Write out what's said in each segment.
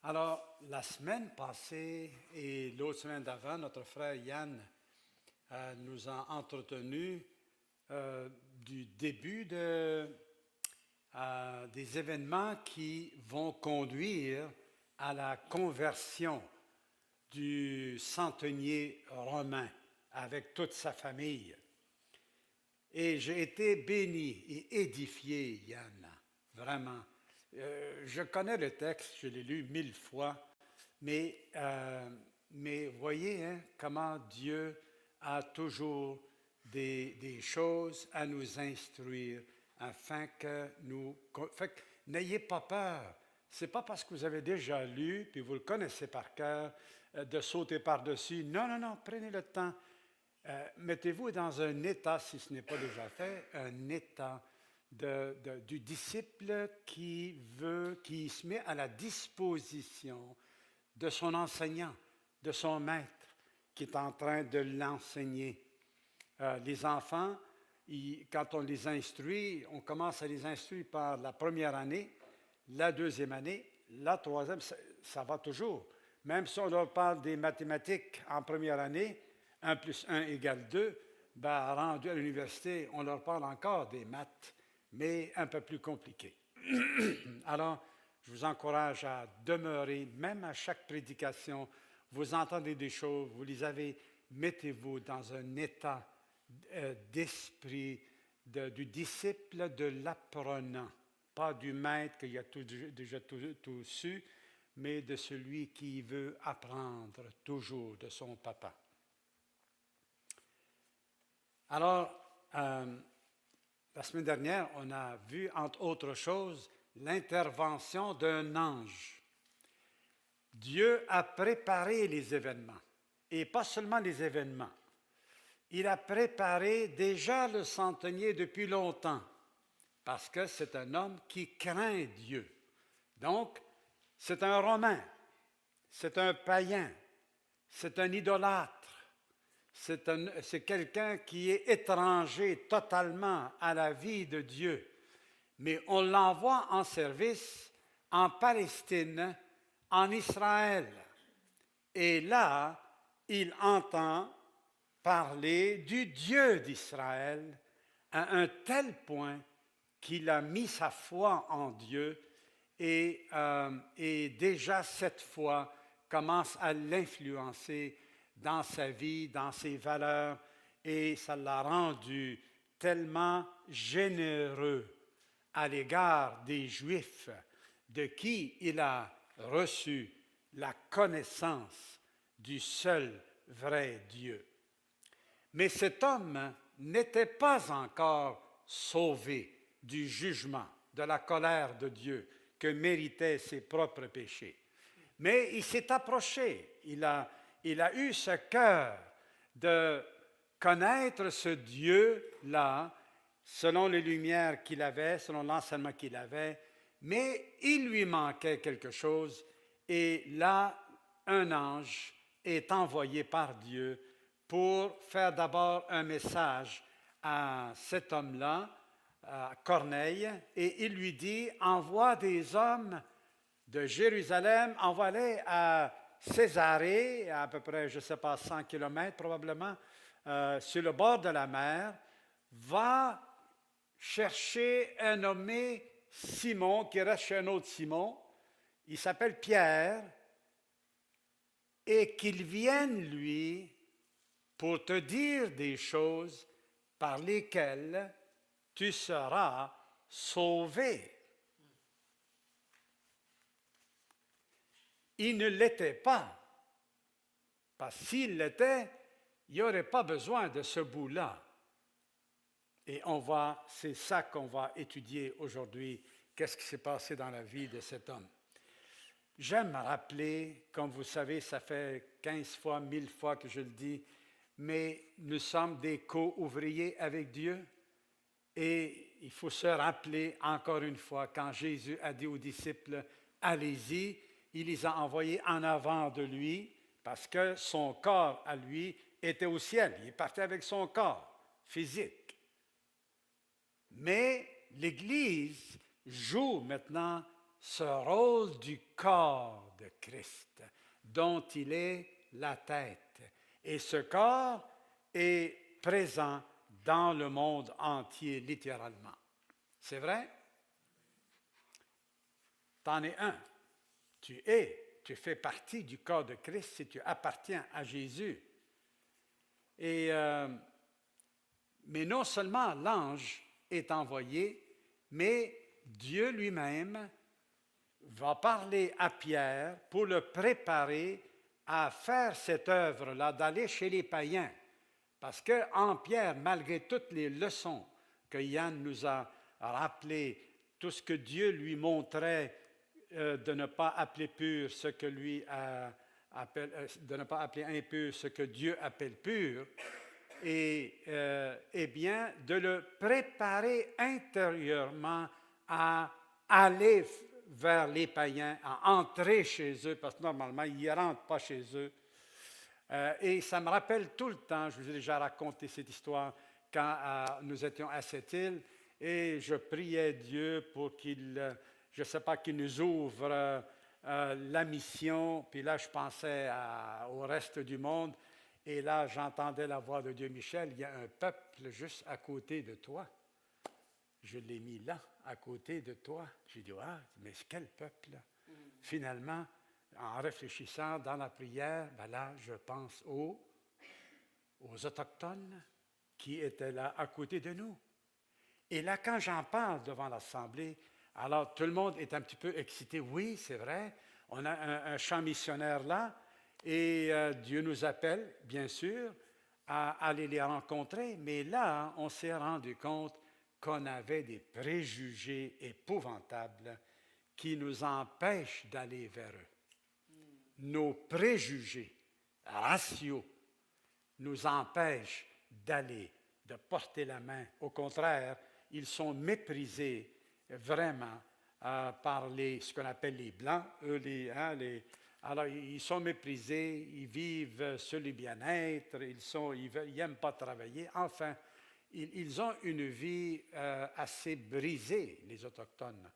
Alors, la semaine passée et l'autre semaine d'avant, notre frère Yann nous a entretenu du début des événements qui vont conduire à la conversion du centenier romain avec toute sa famille. Et j'ai été béni et édifié, Yann, vraiment. Je connais le texte, je l'ai lu 1000 fois, mais voyez comment Dieu a toujours des choses à nous instruire afin que nous... N'ayez pas peur. Ce n'est pas parce que vous avez déjà lu, puis vous le connaissez par cœur, de sauter par-dessus. Non, non, non, prenez le temps. Mettez-vous dans un état, si ce n'est pas déjà fait, un état du disciple qui se met à la disposition de son enseignant, de son maître, qui est en train de l'enseigner. Les enfants, quand on les instruit, on commence à les instruire par la première année, la deuxième année, la troisième, ça va toujours. Même si on leur parle des mathématiques en première année, 1 plus 1 égale 2, ben, rendu à l'université, on leur parle encore des maths, mais un peu plus compliquées. Alors, je vous encourage à demeurer, même à chaque prédication, vous entendez des choses, vous les avez, mettez-vous dans un état d'esprit du disciple, de l'apprenant, pas du maître qui a déjà tout su, mais de celui qui veut apprendre toujours de son papa. Alors, la semaine dernière, on a vu, entre autres choses, l'intervention d'un ange. Dieu a préparé les événements, et pas seulement les événements. Il a préparé déjà le centenier depuis longtemps, parce que c'est un homme qui craint Dieu. Donc, c'est un Romain, c'est un païen, c'est un idolâtre. C'est quelqu'un qui est étranger totalement à la vie de Dieu. Mais on l'envoie en service en Palestine, en Israël. Et là, il entend parler du Dieu d'Israël à un tel point qu'il a mis sa foi en Dieu et déjà cette foi commence à l'influencer dans sa vie, dans ses valeurs, et ça l'a rendu tellement généreux à l'égard des Juifs, de qui il a reçu la connaissance du seul vrai Dieu. Mais cet homme n'était pas encore sauvé du jugement, de la colère de Dieu que méritaient ses propres péchés. Mais il s'est approché, il a eu ce cœur de connaître ce Dieu-là, selon les lumières qu'il avait, selon l'enseignement qu'il avait, mais il lui manquait quelque chose, et là, un ange est envoyé par Dieu pour faire d'abord un message à cet homme-là, à Corneille, et il lui dit, envoie des hommes de Jérusalem, envoie-les à Césarée, à peu près, je ne sais pas, 100 km probablement, sur le bord de la mer, va chercher un nommé Simon, qui reste chez un autre Simon, il s'appelle Pierre, et qu'il vienne, lui, pour te dire des choses par lesquelles tu seras sauvé. Il ne l'était pas, parce que s'il l'était, il n'y aurait pas besoin de ce bout-là. Et c'est ça qu'on va étudier aujourd'hui, qu'est-ce qui s'est passé dans la vie de cet homme. J'aime me rappeler, comme vous savez, ça fait 15 fois, 1000 fois que je le dis, mais nous sommes des co-ouvriers avec Dieu. Et il faut se rappeler encore une fois, quand Jésus a dit aux disciples, allez-y, il les a envoyés en avant de lui, parce que son corps à lui était au ciel. Il est parti avec son corps physique. Mais l'Église joue maintenant ce rôle du corps de Christ, dont il est la tête. Et ce corps est présent dans le monde entier, littéralement. C'est vrai? T'en es un. Tu fais partie du corps de Christ si tu appartiens à Jésus. Mais non seulement l'ange est envoyé, mais Dieu lui-même va parler à Pierre pour le préparer à faire cette œuvre-là, d'aller chez les païens. Parce qu'en Pierre, malgré toutes les leçons que Yann nous a rappelées, tout ce que Dieu lui montrait de ne pas appeler pur ce que lui appelle, de ne pas appeler impur ce que Dieu appelle pur, et bien de le préparer intérieurement à aller vers les païens, à entrer chez eux, parce que normalement, ils ne rentrent pas chez eux. Et ça me rappelle tout le temps, je vous ai déjà raconté cette histoire, quand nous étions à cette île, et je priais Dieu pour qu'il, je ne sais pas, qu'il nous ouvre la mission, puis là, je pensais au reste du monde, et là, j'entendais la voix de Dieu. Michel, il y a un peuple juste à côté de toi. Je l'ai mis là, à côté de toi. J'ai dit, ah, mais quel peuple? Finalement, en réfléchissant dans la prière, ben là, je pense aux Autochtones qui étaient là à côté de nous. Et là, quand j'en parle devant l'Assemblée, alors tout le monde est un petit peu excité. Oui, c'est vrai, on a un champ missionnaire là, et Dieu nous appelle, bien sûr, à aller les rencontrer, mais là, on s'est rendu compte qu'on avait des préjugés épouvantables qui nous empêchent d'aller vers eux. Nos préjugés raciaux nous empêchent d'aller, de porter la main. Au contraire, ils sont méprisés vraiment par ce qu'on appelle les Blancs. Alors, ils sont méprisés, ils vivent sur le bien-être, ils n'aiment pas travailler. Enfin, ils ont une vie assez brisée, les Autochtones.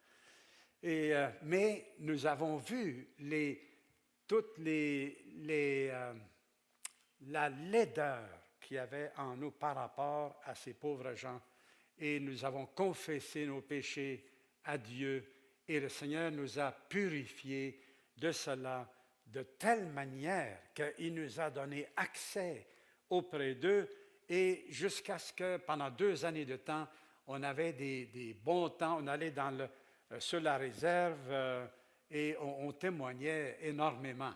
Mais nous avons vu la laideur qu'il y avait en nous par rapport à ces pauvres gens. Et nous avons confessé nos péchés à Dieu. Et le Seigneur nous a purifiés de cela de telle manière qu'il nous a donné accès auprès d'eux. Et jusqu'à ce que, pendant 2 années de temps, on avait des bons temps. On allait sur la réserve et on témoignait énormément.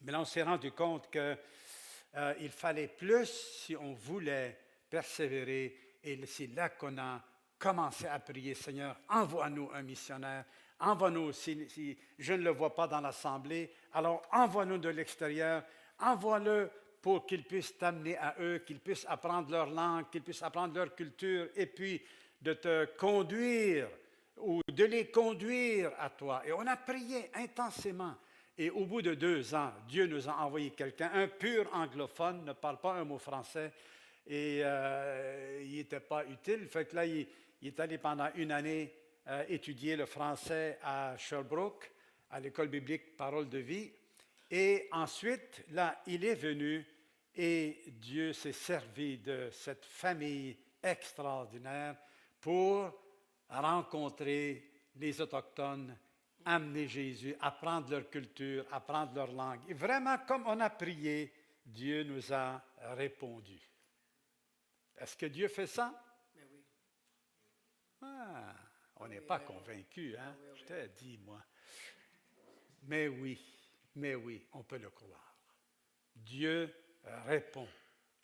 Mais là, on s'est rendu compte qu'il fallait plus si on voulait persévérer. Et c'est là qu'on a commencé à prier, Seigneur, envoie-nous un missionnaire, envoie-nous, si je ne le vois pas dans l'Assemblée, alors envoie-nous de l'extérieur, envoie-le pour qu'ils puissent t'amener à eux, qu'ils puissent apprendre leur langue, qu'ils puissent apprendre leur culture, et puis de te conduire ou de les conduire à toi. Et on a prié intensément. Et au bout de 2 ans, Dieu nous a envoyé quelqu'un, un pur anglophone, ne parle pas un mot français, et il n'était pas utile. Fait que là, il est allé pendant 1 année étudier le français à Sherbrooke, à l'école biblique Parole de vie. Et ensuite, là, il est venu et Dieu s'est servi de cette famille extraordinaire pour rencontrer les Autochtones, amener Jésus, apprendre leur culture, apprendre leur langue. Et vraiment, comme on a prié, Dieu nous a répondu. Est-ce que Dieu fait ça? Mais oui. Ah, on n'est pas convaincu, hein? Je t'ai dit, moi. Mais oui, on peut le croire. Dieu répond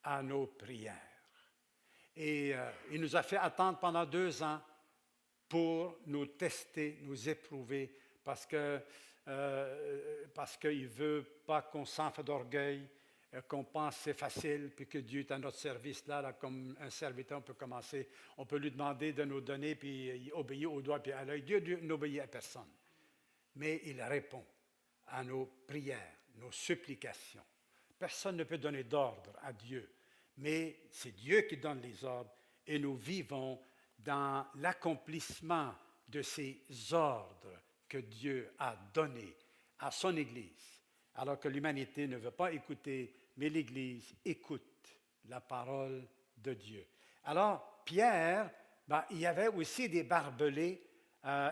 à nos prières. Et il nous a fait attendre pendant 2 ans pour nous tester, nous éprouver, parce qu'il ne veut pas qu'on s'enfle d'orgueil, qu'on pense que c'est facile, puis que Dieu est à notre service. Là, comme un serviteur, on peut commencer, on peut lui demander de nous donner, puis il obéit au doigt puis à l'œil. Dieu n'obéit à personne. Mais il répond à nos prières, nos supplications. Personne ne peut donner d'ordre à Dieu, mais c'est Dieu qui donne les ordres, et nous vivons dans l'accomplissement de ces ordres que Dieu a donnés à son Église, alors que l'humanité ne veut pas écouter, mais l'Église écoute la parole de Dieu. Alors, Pierre, il y avait aussi des barbelés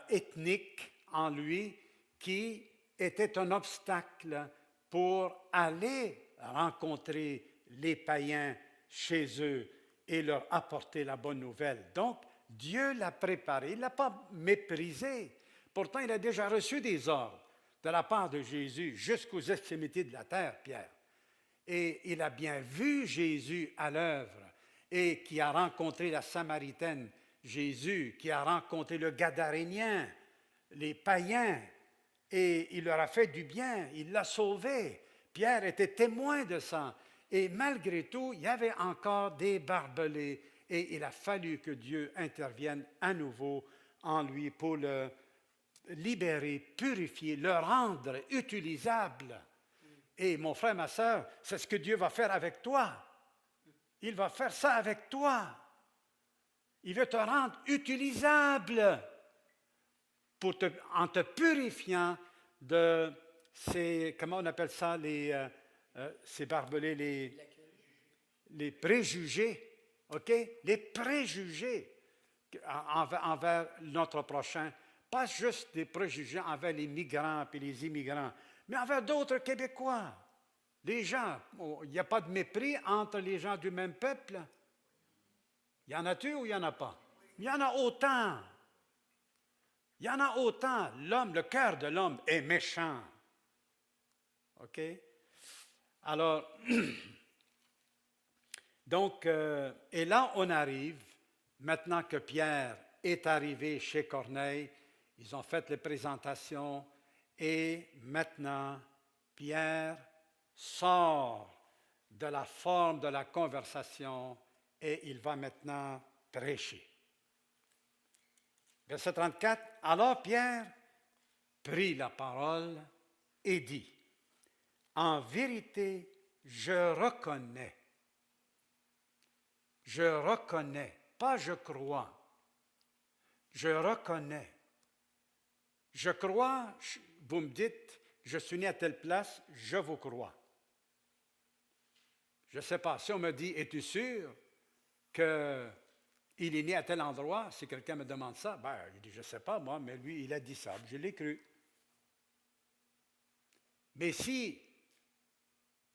ethniques en lui qui étaient un obstacle pour aller rencontrer les païens chez eux et leur apporter la bonne nouvelle. Donc, Dieu l'a préparé, il ne l'a pas méprisé. Pourtant, il a déjà reçu des ordres de la part de Jésus jusqu'aux extrémités de la terre, Pierre. Et il a bien vu Jésus à l'œuvre et qui a rencontré la Samaritaine, Jésus, qui a rencontré le Gadarénien, les païens, et il leur a fait du bien, il l'a sauvé. Pierre était témoin de ça. Et malgré tout, il y avait encore des barbelés et il a fallu que Dieu intervienne à nouveau en lui pour le libérer, purifier, le rendre utilisable. Et mon frère, ma sœur, c'est ce que Dieu va faire avec toi. Il va faire ça avec toi. Il veut te rendre utilisable en te purifiant de ces, comment on appelle ça, ces barbelés, les préjugés, OK? Les préjugés envers notre prochain. Pas juste des préjugés envers les migrants et les immigrants, mais envers d'autres Québécois. Les gens, il n'y a pas de mépris entre les gens du même peuple. Il y en a-tu ou il n'y en a pas? Il y en a autant. Il y en a autant. L'homme, le cœur de l'homme est méchant. OK? Alors, donc, et là, on arrive, maintenant que Pierre est arrivé chez Corneille, ils ont fait les présentations, et maintenant, Pierre sort de la forme de la conversation et il va maintenant prêcher. Verset 34, alors Pierre prit la parole et dit, en vérité, je reconnais, pas je crois, je reconnais. Je crois, vous me dites, je suis né à telle place, je vous crois. Je ne sais pas, si on me dit, es-tu sûr qu'il est né à tel endroit, si quelqu'un me demande ça, il dit, je ne sais pas moi, mais lui, il a dit ça, je l'ai cru. Mais si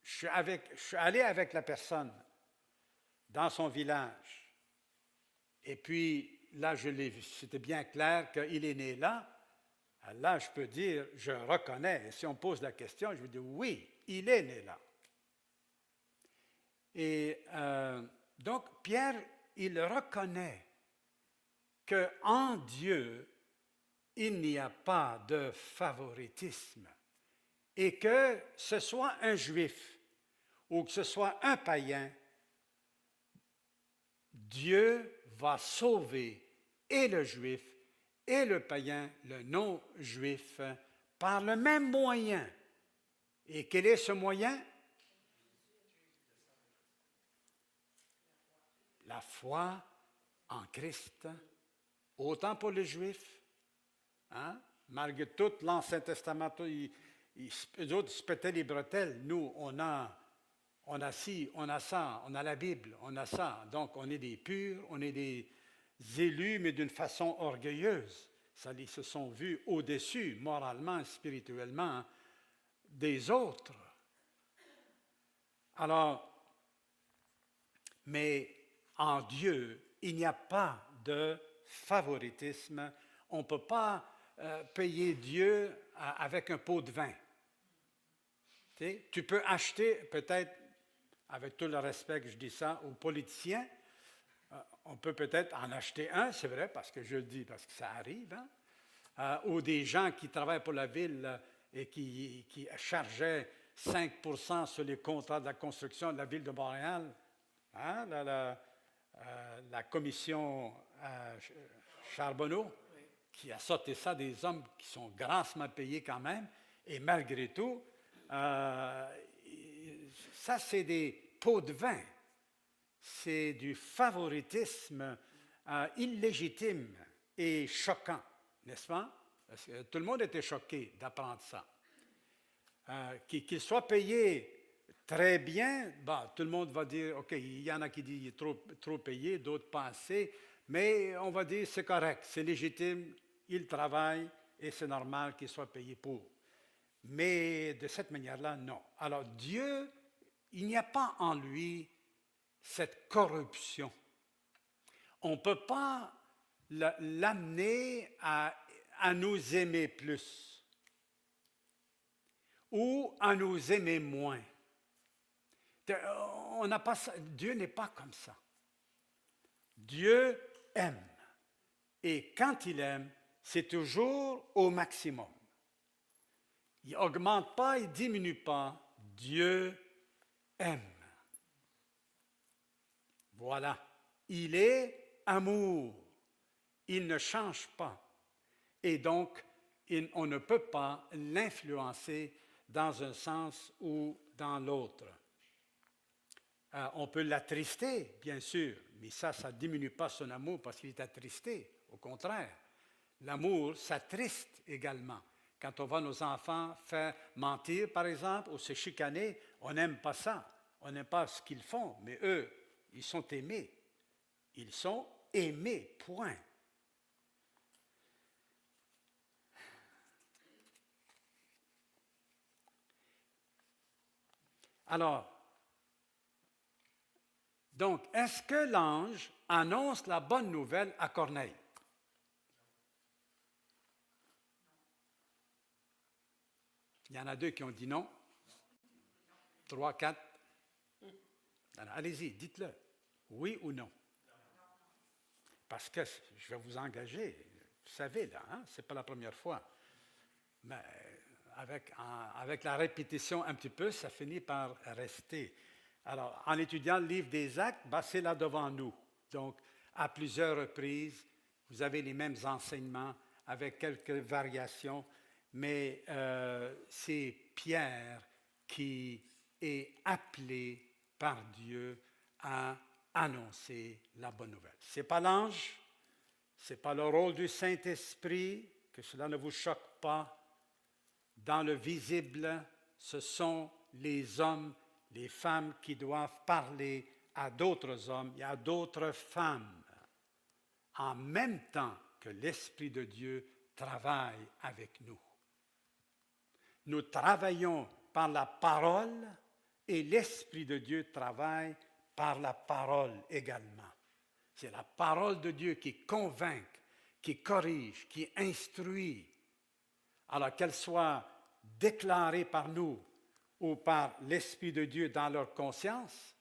je suis allé avec la personne dans son village, et puis là, je l'ai vu, c'était bien clair qu'il est né là, là, je peux dire, je reconnais. Et si on pose la question, je vais dire, oui, il est né là. Et donc, Pierre, il reconnaît qu'en Dieu, il n'y a pas de favoritisme. Et que ce soit un juif ou que ce soit un païen, Dieu va sauver et le juif et le païen, le non-juif, par le même moyen. Et quel est ce moyen? La foi en Christ, autant pour les Juifs, hein? Malgré tout, l'Ancien Testament, eux autres se pétaient les bretelles. Nous, on a ci, on a ça, on a la Bible, on a ça. Donc, on est des purs, on est des élus, mais d'une façon orgueilleuse. Ils se sont vus au-dessus, moralement, spirituellement, des autres. Alors, mais en Dieu, il n'y a pas de favoritisme. On ne peut pas payer Dieu avec un pot de vin. Tu peux acheter, peut-être, avec tout le respect que je dis ça, aux politiciens, on peut peut-être en acheter un, c'est vrai, parce que je le dis, parce que ça arrive, hein? Ou des gens qui travaillent pour la ville et qui chargeaient 5% sur les contrats de la construction de la ville de Montréal. Hein? La commission Charbonneau, qui a sorti ça, des hommes qui sont grassement payés quand même, et malgré tout, ça c'est des pots de vin, c'est du favoritisme illégitime et choquant. n'est-ce pas? Parce que tout le monde était choqué d'apprendre ça. Qu'il soit payé très bien, bah, tout le monde va dire, OK, il y en a qui disent qu'il est trop payé, d'autres pas assez, mais on va dire c'est correct, c'est légitime, il travaille et c'est normal qu'il soit payé pour. Mais de cette manière-là, non. Alors Dieu, il n'y a pas en lui cette corruption. On ne peut pas l'amener à nous aimer plus ou à nous aimer moins. On n'a pas ça. Dieu n'est pas comme ça. Dieu aime. Et quand il aime, c'est toujours au maximum. Il n'augmente pas, il ne diminue pas. Dieu aime. Voilà. Il est amour. Il ne change pas. Et donc, on ne peut pas l'influencer dans un sens ou dans l'autre. On peut l'attrister, bien sûr, mais ça ne diminue pas son amour parce qu'il est attristé. Au contraire, l'amour s'attriste également. Quand on voit nos enfants faire mentir, par exemple, ou se chicaner, on n'aime pas ça. On n'aime pas ce qu'ils font, mais eux, ils sont aimés. Ils sont aimés, point. Alors, donc, est-ce que l'ange annonce la bonne nouvelle à Corneille? Il y en a 2 qui ont dit non. 3, 4. Alors, allez-y, dites-le. Oui ou non? Parce que je vais vous engager. Vous savez, là, hein, ce n'est pas la première fois. Mais avec la répétition un petit peu, ça finit par rester. Alors, en étudiant le livre des Actes, c'est là devant nous. Donc, à plusieurs reprises, vous avez les mêmes enseignements avec quelques variations, mais c'est Pierre qui est appelé par Dieu à annoncer la bonne nouvelle. Ce n'est pas l'ange, ce n'est pas le rôle du Saint-Esprit, que cela ne vous choque pas. Dans le visible, ce sont les hommes, les femmes qui doivent parler à d'autres hommes et à d'autres femmes, en même temps que l'Esprit de Dieu travaille avec nous. Nous travaillons par la parole et l'Esprit de Dieu travaille par la parole également. C'est la parole de Dieu qui convainc, qui corrige, qui instruit. Alors qu'elle soit déclarée par nous ou par l'Esprit de Dieu dans leur conscience,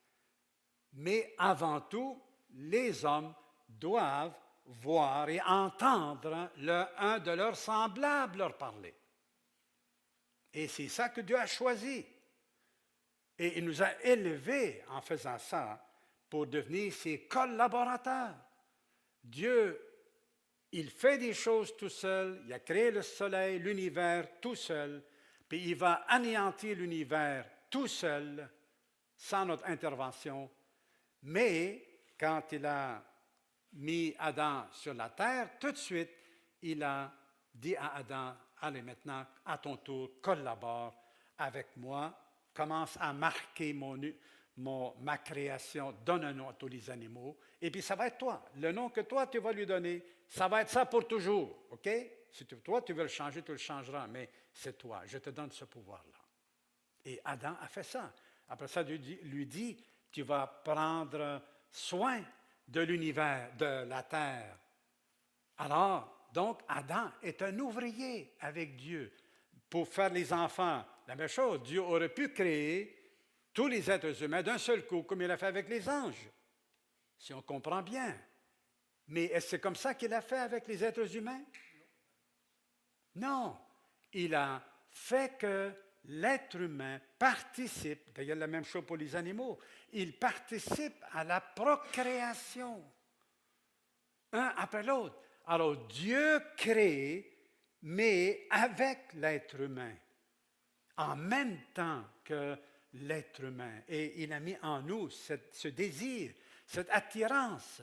mais avant tout, les hommes doivent voir et entendre un de leurs semblables leur parler. Et c'est ça que Dieu a choisi. Et il nous a élevés en faisant ça pour devenir ses collaborateurs. Dieu, il fait des choses tout seul, il a créé le soleil, l'univers tout seul, puis il va anéantir l'univers tout seul, sans notre intervention. Mais quand il a mis Adam sur la terre, tout de suite, il a dit à Adam, allez maintenant, à ton tour, collabore avec moi, commence à marquer ma création, donne un nom à tous les animaux, et puis ça va être toi. Le nom que toi, tu vas lui donner, ça va être ça pour toujours, OK? Si toi, tu veux le changer, tu le changeras, mais c'est toi, je te donne ce pouvoir-là. Et Adam a fait ça. Après ça, Dieu lui dit, tu vas prendre soin de l'univers, de la terre. Alors, donc, Adam est un ouvrier avec Dieu pour faire les enfants. La même chose, Dieu aurait pu créer tous les êtres humains d'un seul coup, comme il a fait avec les anges, si on comprend bien. Mais est-ce que c'est comme ça qu'il a fait avec les êtres humains? Non. Il a fait que l'être humain participe, d'ailleurs la même chose pour les animaux, il participe à la procréation, un après l'autre. Alors Dieu crée, mais avec l'être humain, en même temps que l'être humain. Et il a mis en nous ce désir, cette attirance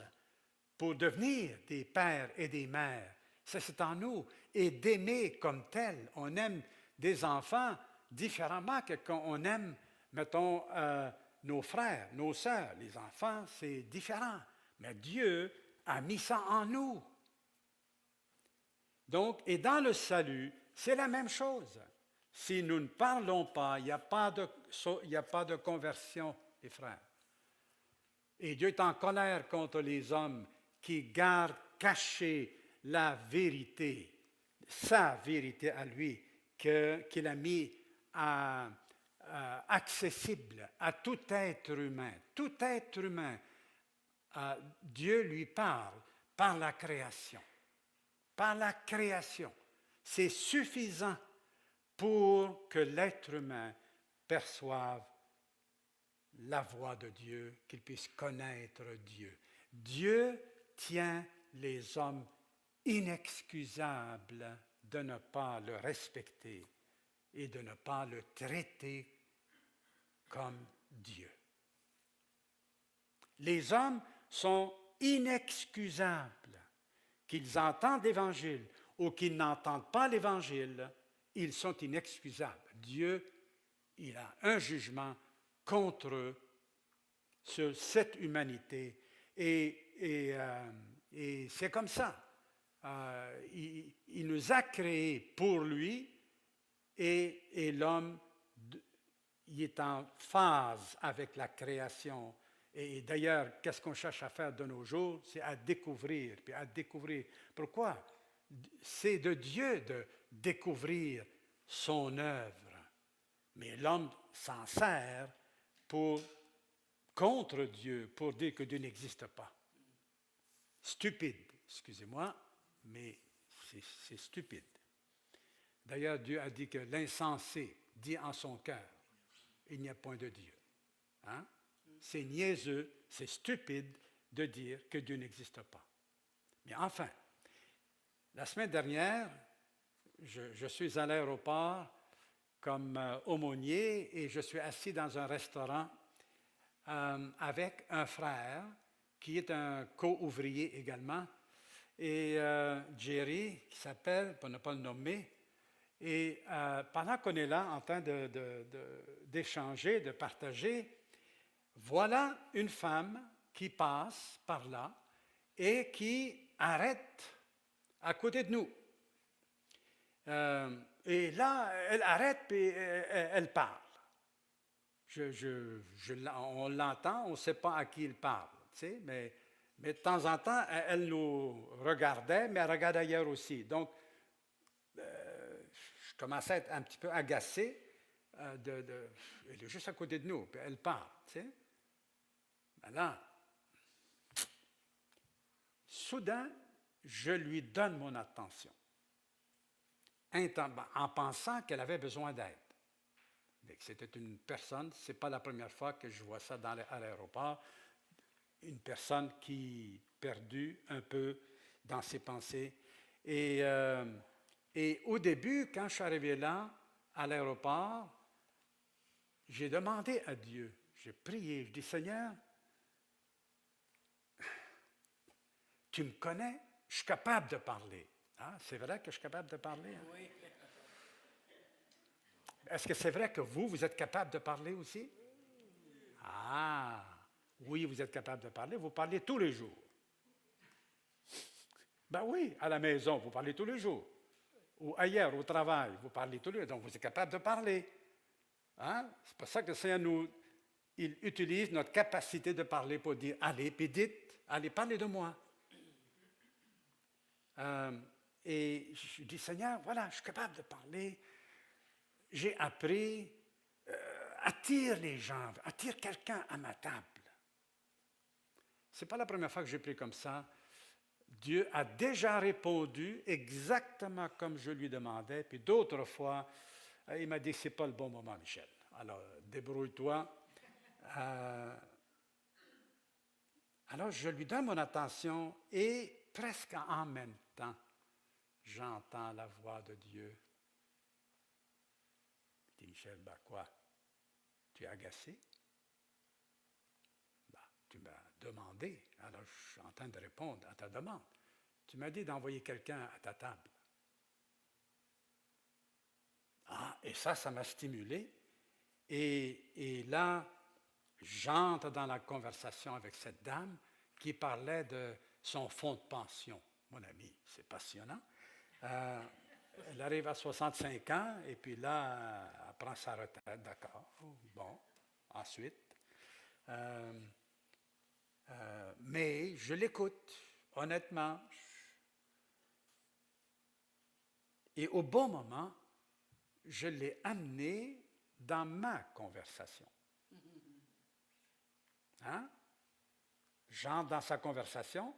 pour devenir des pères et des mères. Ça, c'est en nous. Et d'aimer comme tel. On aime des enfants différemment que quand on aime, mettons, nos frères, nos sœurs. Les enfants, c'est différent. Mais Dieu a mis ça en nous. Donc, et dans le salut, c'est la même chose. Si nous ne parlons pas, il n'y a pas de conversion, les frères. Et Dieu est en colère contre les hommes qui gardent cachée la vérité, sa vérité à lui, qu'il a mis accessible à tout être humain. Tout être humain, Dieu lui parle par la création. Par la création. C'est suffisant pour que l'être humain perçoive la voix de Dieu, qu'il puisse connaître Dieu. Dieu tient les hommes inexcusables de ne pas le respecter et de ne pas le traiter comme Dieu. Les hommes sont inexcusables, qu'ils entendent l'Évangile ou qu'ils n'entendent pas l'Évangile, ils sont inexcusables. Dieu, il a un jugement contre eux sur cette humanité et c'est comme ça. Il nous a créés pour lui et l'homme il est en phase avec la création. Et d'ailleurs, qu'est-ce qu'on cherche à faire de nos jours? C'est à découvrir, puis à découvrir. Pourquoi? C'est de Dieu de découvrir son œuvre. Mais l'homme s'en sert contre Dieu, pour dire que Dieu n'existe pas. Stupide, excusez-moi, mais c'est stupide. D'ailleurs, Dieu a dit que l'insensé dit en son cœur, il n'y a point de Dieu. Hein? C'est niaiseux, c'est stupide de dire que Dieu n'existe pas. Mais enfin, la semaine dernière, je suis à l'aéroport comme aumônier et je suis assis dans un restaurant avec un frère qui est un co-ouvrier également, et Jerry, qui s'appelle, pour ne pas le nommer, et pendant qu'on est là en train d'échanger, de partager, voilà une femme qui passe par là et qui arrête à côté de nous. Et là, elle arrête et elle parle. On l'entend, on ne sait pas à qui il parle, tu sais, mais de temps en temps, elle nous regardait, mais elle regardait ailleurs aussi. Donc, je commençais à être un petit peu agacé. Elle est juste à côté de nous, puis elle parle, tu sais. Maintenant, soudain, je lui donne mon attention, en pensant qu'elle avait besoin d'aide. C'était une personne, ce n'est pas la première fois que je vois ça à l'aéroport, une personne qui est perdue un peu dans ses pensées. Et au début, quand je suis arrivé là, à l'aéroport, j'ai demandé à Dieu, j'ai prié, je dis, Seigneur, tu me connais, je suis capable de parler. Ah, c'est vrai que je suis capable de parler? Hein? Oui. Est-ce que c'est vrai que vous êtes capable de parler aussi? Ah, oui, vous êtes capable de parler. Vous parlez tous les jours. Ben oui, à la maison, vous parlez tous les jours. Ou ailleurs, au travail, vous parlez tous les jours. Donc, vous êtes capable de parler. Hein? C'est pour ça que le Seigneur il utilise notre capacité de parler pour dire, allez, puis dites, allez, parlez de moi. Et je dis, Seigneur, voilà, je suis capable de parler. J'ai appris, attire les gens, attire quelqu'un à ma table. Ce n'est pas la première fois que j'ai pris comme ça. Dieu a déjà répondu exactement comme je lui demandais, puis d'autres fois, il m'a dit, ce n'est pas le bon moment, Michel. Alors, débrouille-toi. Alors, je lui donne mon attention et presque en même temps, j'entends la voix de Dieu. Je dis, Michel, ben quoi? Tu es agacé? Ben, tu m'as demandé, alors je suis en train de répondre à ta demande. tu m'as dit d'envoyer quelqu'un à ta table. Ah, et ça m'a stimulé. Et là, j'entre dans la conversation avec cette dame qui parlait de son fonds de pension. Mon ami, c'est passionnant. Elle arrive à 65 ans et puis là, elle prend sa retraite, d'accord. Bon, ensuite. Mais je l'écoute, honnêtement. Et au bon moment, je l'ai amené dans ma conversation. Hein? J'entre dans sa conversation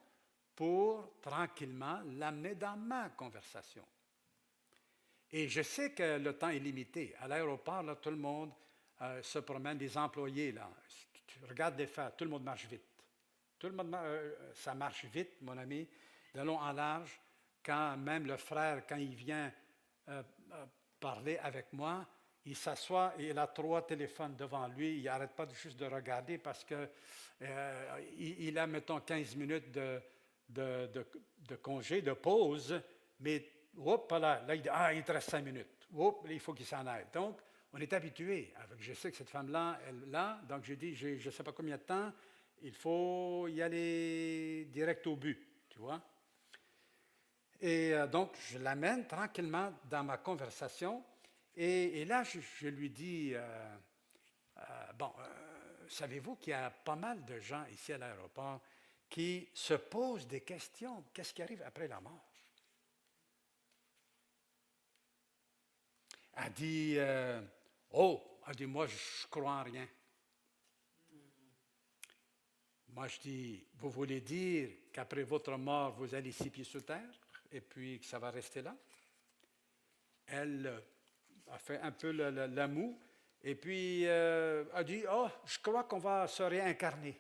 pour tranquillement l'amener dans ma conversation. Et je sais que le temps est limité. À l'aéroport, là, tout le monde se promène, les employés, là. Tu regardes les faire, tout le monde marche vite. Tout le monde, ça marche vite, mon ami, de long en large. Quand même le frère, quand il vient parler avec moi, il s'assoit et il a 3 téléphones devant lui. Il n'arrête pas juste de regarder parce que il a, mettons, 15 minutes de congé, de pause, mais là, il dit, il te reste 5 minutes. Il faut qu'il s'en aille. Donc, on est habitué. Je sais que cette femme-là, elle là, donc j'ai dit, je ne sais pas combien de temps, il faut y aller direct au but, tu vois. Et donc, je l'amène tranquillement dans ma conversation. Et là, je lui dis, savez-vous qu'il y a pas mal de gens ici à l'aéroport qui se posent des questions. Qu'est-ce qui arrive après la mort? Elle dit, moi, je crois en rien. Moi, je dis, vous voulez dire qu'après votre mort, vous allez 6 pieds sous terre et puis que ça va rester là? Elle a fait un peu la moue et puis a dit, je crois qu'on va se réincarner.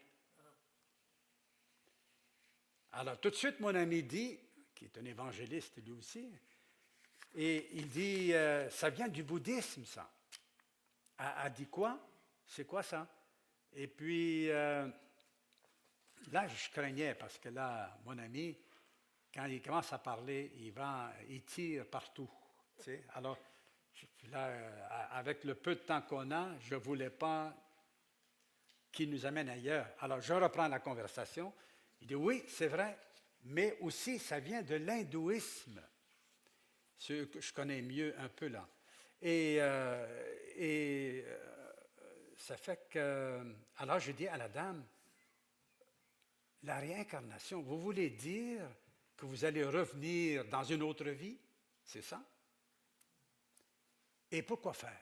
Alors, tout de suite, mon ami dit, qui est un évangéliste lui aussi, et il dit, ça vient du bouddhisme, ça. Elle dit quoi? C'est quoi ça? Et puis, là, je craignais, parce que là, mon ami, quand il commence à parler, il tire partout. Tu sais? Alors, là, avec le peu de temps qu'on a, je ne voulais pas qu'il nous amène ailleurs. Alors, je reprends la conversation. Il dit, oui, c'est vrai, mais aussi, ça vient de l'hindouisme, ce que je connais mieux un peu là. Et ça fait que... Alors, je dis à la dame, la réincarnation, vous voulez dire que vous allez revenir dans une autre vie? C'est ça? Et pourquoi faire?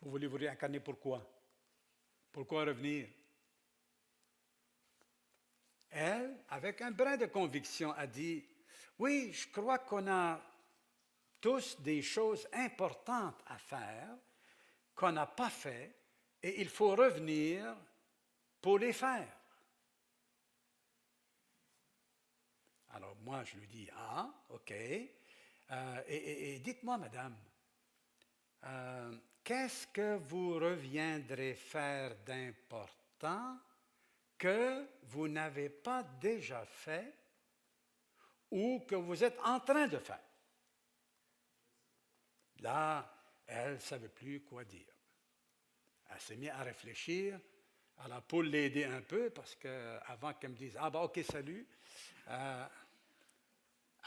Vous voulez vous réincarner pourquoi? Pourquoi revenir? Elle, avec un brin de conviction, a dit, oui, je crois qu'on a tous des choses importantes à faire qu'on n'a pas fait et il faut revenir pour les faire. Alors moi, je lui dis, OK. Et dites-moi, madame, qu'est-ce que vous reviendrez faire d'important que vous n'avez pas déjà fait ou que vous êtes en train de faire? Là, elle ne savait plus quoi dire. Elle s'est mise à réfléchir. Alors, pour l'aider un peu, parce qu'avant qu'elle me dise, OK, salut.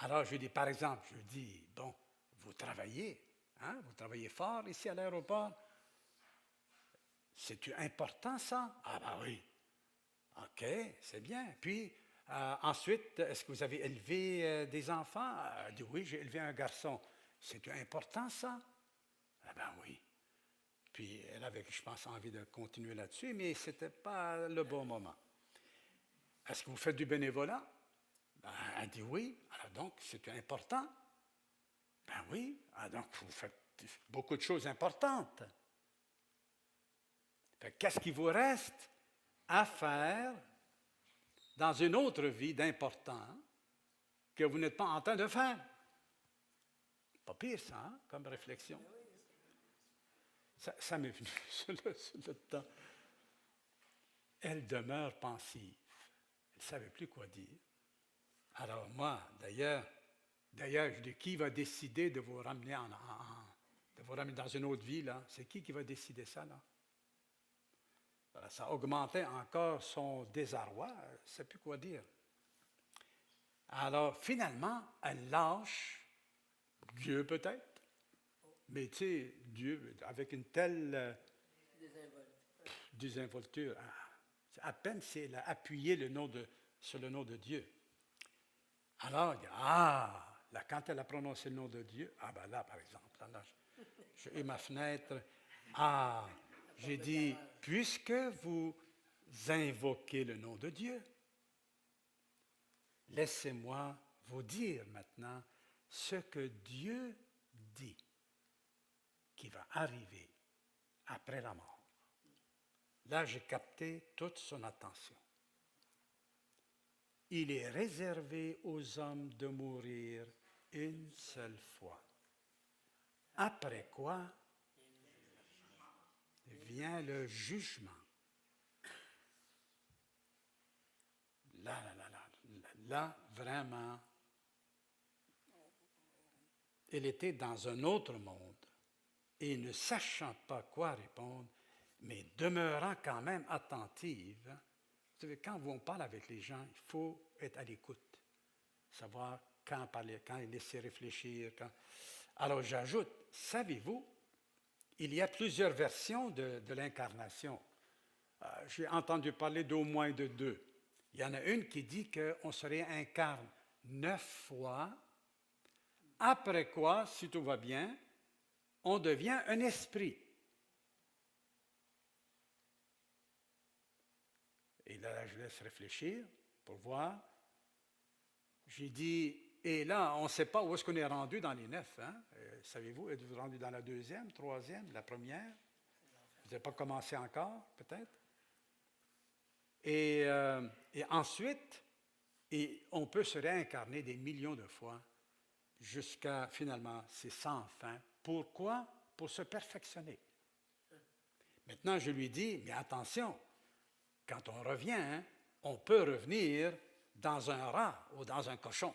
Alors, je lui dis, par exemple, bon, vous travaillez, hein? Vous travaillez fort ici à l'aéroport. C'est important, ça? Oui. OK, c'est bien. Puis, ensuite, est-ce que vous avez élevé des enfants? Elle dit, oui, j'ai élevé un garçon. C'est important, ça? Oui. Puis, elle avait, je pense, envie de continuer là-dessus, mais ce n'était pas le bon moment. Est-ce que vous faites du bénévolat? Elle dit oui. Alors donc, c'est important. Oui. Donc, vous faites beaucoup de choses importantes. Qu'est-ce qui vous reste à faire dans une autre vie d'important que vous n'êtes pas en train de faire? Pas pire, ça, hein, comme réflexion. Ça m'est venu sur le temps. Elle demeure pensive. Elle ne savait plus quoi dire. Alors moi, d'ailleurs, je dis, qui va décider de vous ramener de vous ramener dans une autre vie, là? C'est qui va décider ça, là? Alors, ça augmentait encore son désarroi, elle ne sait plus quoi dire. Alors, finalement, elle lâche Dieu peut-être, mais tu sais, Dieu, avec une telle désinvolture, à peine si elle a appuyé sur le nom de Dieu. Alors, il dit, là, quand elle a prononcé le nom de Dieu, ben là, par exemple, là, j'ai eu ma fenêtre, j'ai dit, puisque vous invoquez le nom de Dieu, laissez-moi vous dire maintenant ce que Dieu dit qui va arriver après la mort. Là, j'ai capté toute son attention. Il est réservé aux hommes de mourir une seule fois. Après quoi vient le jugement. Là, vraiment, elle était dans un autre monde et ne sachant pas quoi répondre, mais demeurant quand même attentive. Vous savez, quand on parle avec les gens, il faut être à l'écoute, savoir quand parler, quand les laisser réfléchir. Alors j'ajoute, savez-vous, il y a plusieurs versions de l'incarnation. J'ai entendu parler d'au moins de 2. Il y en a une qui dit qu'on se réincarne 9 fois, après quoi, si tout va bien, on devient un esprit. Et là, je laisse réfléchir pour voir. J'ai dit, et là, on ne sait pas où est-ce qu'on est rendu dans les 9. Hein? Savez-vous, êtes-vous rendu dans la 2e, 3e, la première? Vous n'avez pas commencé encore, peut-être? Et ensuite, on peut se réincarner des millions de fois jusqu'à, finalement, c'est sans fin. Pourquoi? Pour se perfectionner. Maintenant, je lui dis, mais attention, quand on revient, hein, on peut revenir dans un rat ou dans un cochon.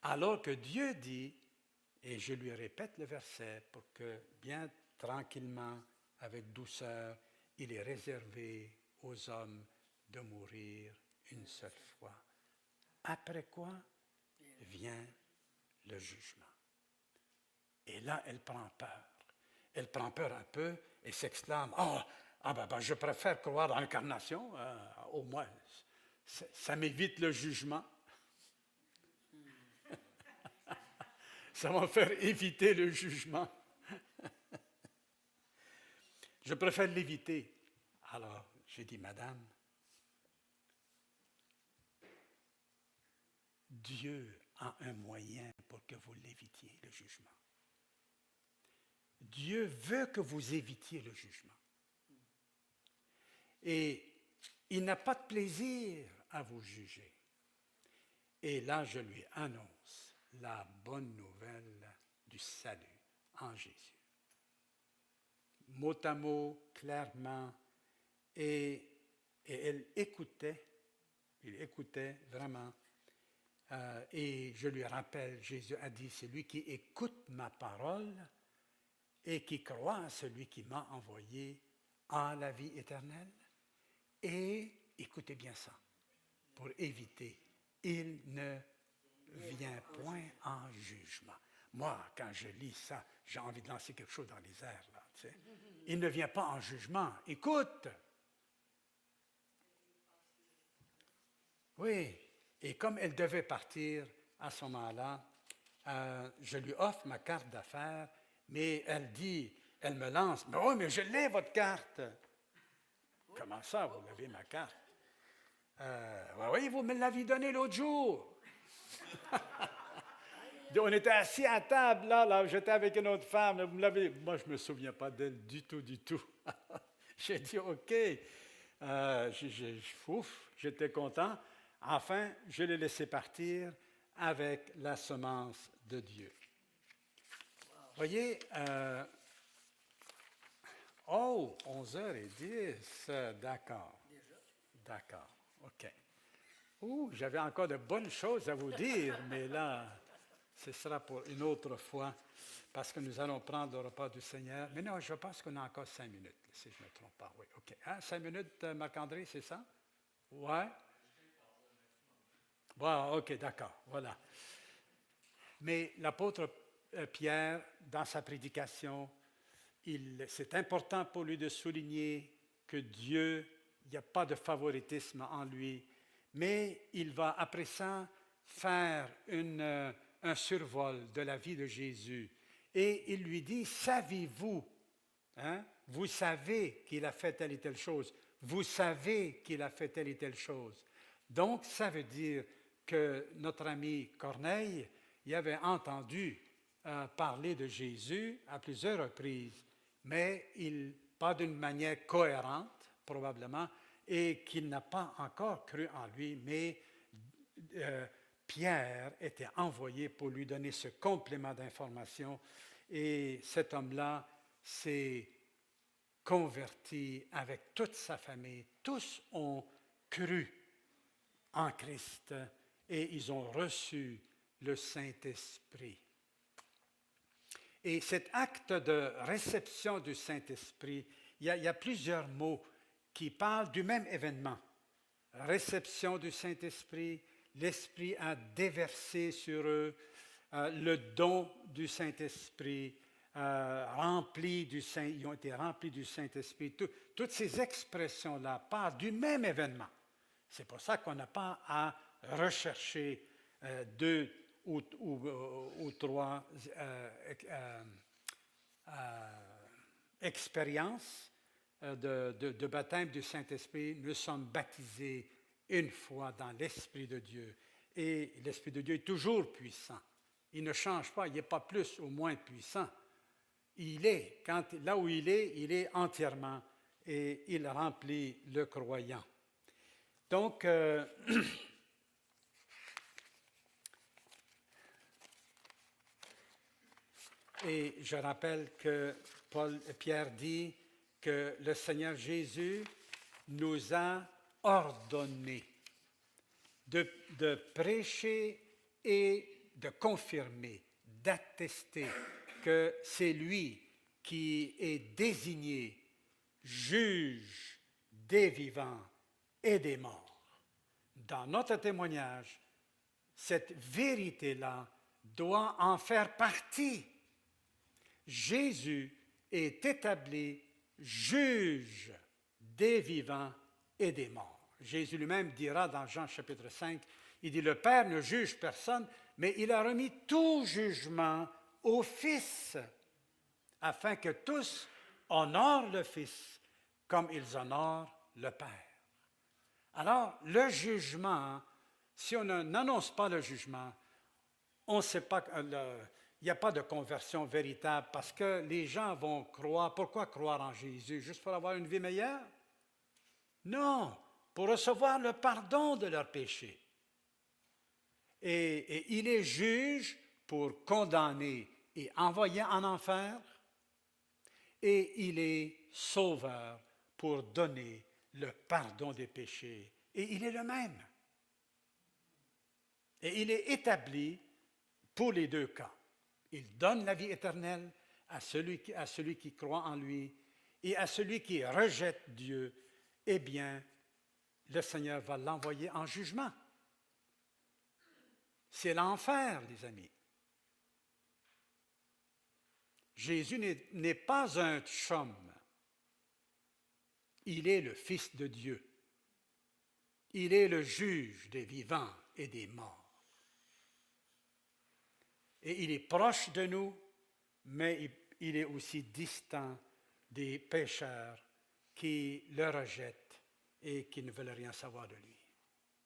Alors que Dieu dit, et je lui répète le verset pour que bien tranquillement, avec douceur, il est réservé aux hommes de mourir une seule fois. Après quoi vient le jugement. Et là, elle prend peur. Elle prend peur un peu et s'exclame, je préfère croire dans l'incarnation, au moins, ça m'évite le jugement. Ça va me faire éviter le jugement. Je préfère l'éviter. Alors, j'ai dit, Madame, Dieu a un moyen pour que vous l'évitiez, le jugement. Dieu veut que vous évitiez le jugement. Et il n'a pas de plaisir à vous juger. Et là, je lui annonce la bonne nouvelle du salut en Jésus. Mot à mot, clairement, et elle écoutait, il écoutait vraiment. Et je lui rappelle, Jésus a dit, c'est lui qui écoute ma parole et qui croit à celui qui m'a envoyé à la vie éternelle. Et écoutez bien ça, pour éviter, il ne vient point en jugement. Moi, quand je lis ça, j'ai envie de lancer quelque chose dans les airs, là, tu sais. Il ne vient pas en jugement. Écoute! Oui, et comme elle devait partir à ce moment-là, je lui offre ma carte d'affaires, mais elle me lance, mais oui, mais je l'ai, votre carte. Comment ça, vous l'avez, ma carte? Oui, vous me l'avez donnée l'autre jour. On était assis à table, là, j'étais avec une autre femme, vous me l'avez. Moi, je ne me souviens pas d'elle du tout, du tout. J'ai dit, OK. J'étais content. Enfin, je l'ai laissé partir avec la semence de Dieu. Voyez, 11h10, d'accord. D'accord. OK. Ouh, j'avais encore de bonnes choses à vous dire, mais là, ce sera pour une autre fois, parce que nous allons prendre le repas du Seigneur. Mais non, je pense qu'on a encore 5 minutes, si je ne me trompe pas. Oui, OK. Hein, 5 minutes, Marc-André, c'est ça? Ouais. Bon, OK, d'accord, voilà. Mais l'apôtre Pierre, dans sa prédication, c'est important pour lui de souligner que Dieu, il n'y a pas de favoritisme en lui, mais il va après ça faire un survol de la vie de Jésus. Et il lui dit, savez-vous, hein, vous savez qu'il a fait telle et telle chose, vous savez qu'il a fait telle et telle chose. Donc, ça veut dire que notre ami Corneille, il avait entendu parler de Jésus à plusieurs reprises, mais pas d'une manière cohérente, probablement, et qu'il n'a pas encore cru en lui, mais Pierre était envoyé pour lui donner ce complément d'information, et cet homme-là s'est converti avec toute sa famille. Tous ont cru en Christ et ils ont reçu le Saint-Esprit. Et cet acte de réception du Saint-Esprit, il y a plusieurs mots qui parlent du même événement. Réception du Saint-Esprit, l'Esprit a déversé sur eux, le don du Saint-Esprit, ils ont été remplis du Saint-Esprit. Toutes ces expressions-là parlent du même événement. C'est pour ça qu'on n'a pas à rechercher deux ou trois expériences de baptême du Saint-Esprit. Nous sommes baptisés une fois dans l'Esprit de Dieu. Et l'Esprit de Dieu est toujours puissant. Il ne change pas, il n'est pas plus ou moins puissant. Il est, là où il est entièrement et il remplit le croyant. Donc, et je rappelle que Pierre dit que le Seigneur Jésus nous a ordonné de prêcher et de confirmer, d'attester que c'est lui qui est désigné juge des vivants et des morts. Dans notre témoignage, cette vérité-là doit en faire partie. Jésus est établi juge des vivants et des morts. Jésus lui-même dira dans Jean chapitre 5, il dit, le Père ne juge personne, mais il a remis tout jugement au Fils, afin que tous honorent le Fils comme ils honorent le Père. Alors, le jugement, si on n'annonce pas le jugement, on ne sait pas, il n'y a pas de conversion véritable parce que les gens vont croire. Pourquoi croire en Jésus? Juste pour avoir une vie meilleure? Non, pour recevoir le pardon de leurs péchés. Et il est juge pour condamner et envoyer en enfer, et il est sauveur pour donner le pardon des péchés. Et il est le même. Et il est établi pour les deux cas. Il donne la vie éternelle à celui qui croit en lui, et à celui qui rejette Dieu, eh bien, le Seigneur va l'envoyer en jugement. C'est l'enfer, les amis. Jésus n'est pas un chum. Il est le Fils de Dieu. Il est le juge des vivants et des morts. Et il est proche de nous, mais il est aussi distant des pécheurs qui le rejettent et qui ne veulent rien savoir de lui.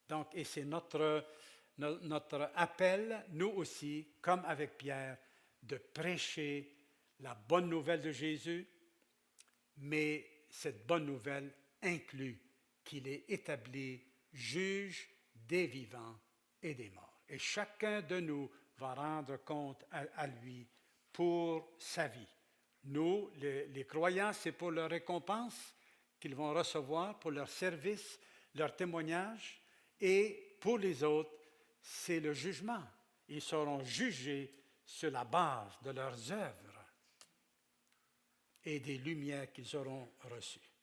Donc, et c'est notre appel, nous aussi, comme avec Pierre, de prêcher la bonne nouvelle de Jésus, mais cette bonne nouvelle inclut qu'il est établi juge des vivants et des morts. Et chacun de nous va rendre compte à lui pour sa vie. Nous, les croyants, c'est pour leur récompense qu'ils vont recevoir, pour leur service. leur témoignage, et pour les autres, c'est le jugement. Ils seront jugés sur la base de leurs œuvres et des lumières qu'ils auront reçues.